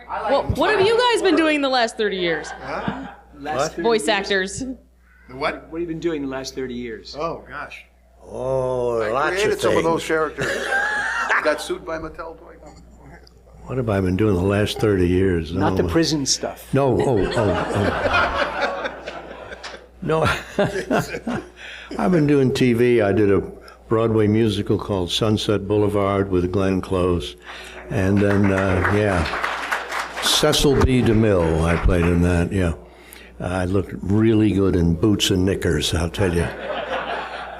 Well, what have you guys been doing the last 30 years? Huh? Voice actors. The what? What have you been doing the last 30 years? Oh, gosh. Oh, I lots created of some of things. those characters. Got sued by Mattel Toy Company. What have I been doing the last 30 years? Not the prison stuff. No, No, I've been doing TV. I did a Broadway musical called Sunset Boulevard with Glenn Close. And then, Cecil B. DeMille, I played in that, yeah. I looked really good in boots and knickers, I'll tell you.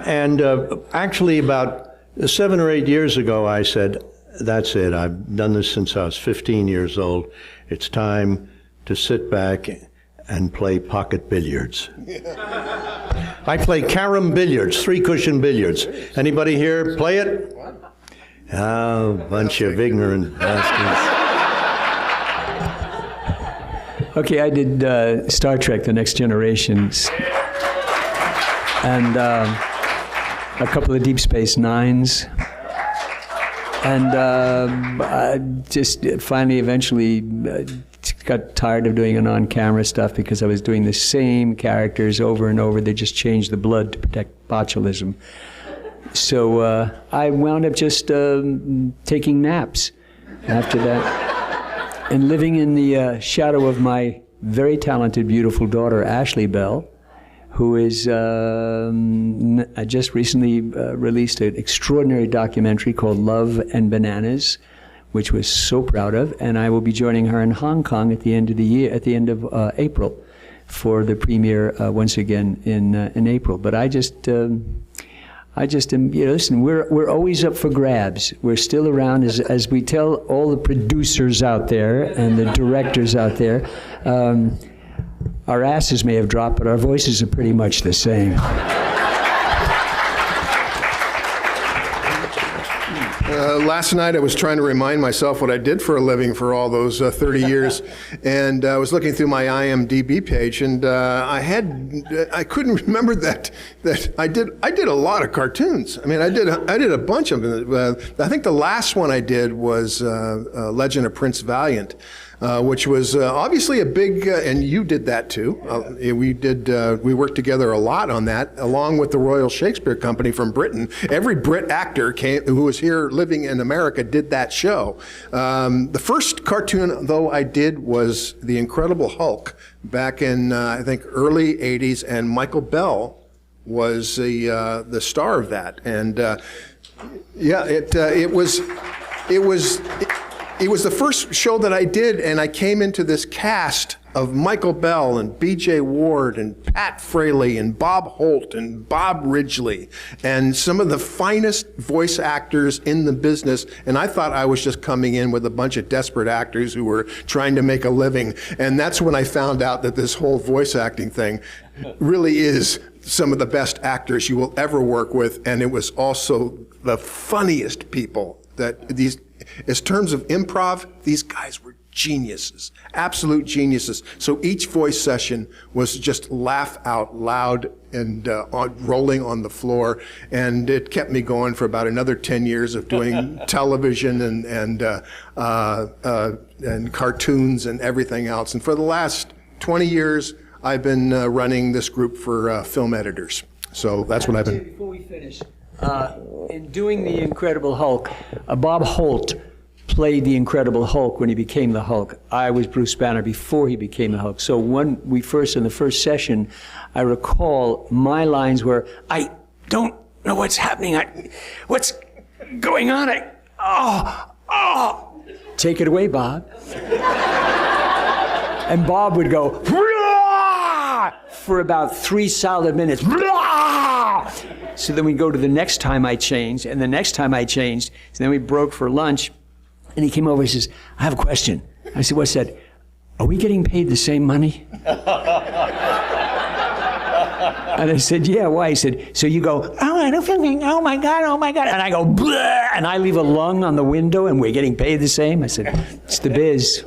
And actually about 7 or 8 years ago, I said, that's it. I've done this since I was 15 years old. It's time to sit back and play pocket billiards. I play carom billiards, 3-cushion billiards. Anybody here play it? Oh, bunch of ignorant bastards. Okay, I did Star Trek: The Next Generation, and a couple of Deep Space Nines, and I just finally, eventually, got tired of doing the on-camera stuff because I was doing the same characters over and over. They just changed the blood to protect botulism. So I wound up just taking naps after that and living in the shadow of my very talented, beautiful daughter, Ashley Bell, who is just recently released an extraordinary documentary called Love and Bananas, which we're so proud of, and I will be joining her in Hong Kong at the end of the year, at the end of April, for the premiere once again in April. But I just am, listen, we're always up for grabs. We're still around, as we tell all the producers out there and the directors out there. Our asses may have dropped, but our voices are pretty much the same. Last night I was trying to remind myself what I did for a living for all those 30 years, and I was looking through my IMDb page, and I couldn't remember that I did a lot of cartoons. I mean, I did a bunch of them. I think the last one I did was Legend of Prince Valiant. Which was obviously a big, and you did that too. We worked together a lot on that, along with the Royal Shakespeare Company from Britain. Every Brit actor who was here living in America did that show. The first cartoon, though, I did was The Incredible Hulk back in, I think, early 80s, and Michael Bell was the star of that. And it was the first show that I did, and I came into this cast of Michael Bell and B.J. Ward and Pat Fraley and Bob Holt and Bob Ridgely and some of the finest voice actors in the business. And I thought I was just coming in with a bunch of desperate actors who were trying to make a living. And that's when I found out that this whole voice acting thing really is some of the best actors you will ever work with. And it was also the funniest people that as terms of improv, these guys were geniuses, absolute geniuses. So each voice session was just laugh out loud and rolling on the floor, and it kept me going for about another 10 years of doing television and cartoons and everything else. And for the last 20 years, I've been running this group for film editors. So that's what I've been. Before we finish, in doing The Incredible Hulk, Bob Holt played the Incredible Hulk when he became the Hulk. I was Bruce Banner before he became the Hulk. So when in the first session, I recall my lines were, I don't know what's happening. What's going on? Take it away, Bob. And Bob would go, for about 3 solid minutes. So then we'd go to the next time I changed, and the next time I changed. So then we broke for lunch, and he came over and says, I have a question. I said, what's that? Are we getting paid the same money? And I said, yeah, why? He said, so you go, oh, I don't feel anything, oh my God. And I go, bleh, and I leave a lung on the window, and we're getting paid the same? I said, it's the biz.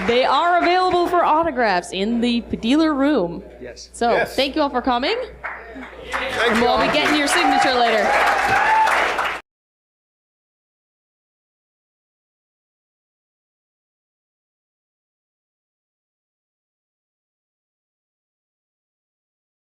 They are available for autographs in the dealer room. Yes. So Yes. thank you all for coming. Thank And you we'll all. be getting your signature later.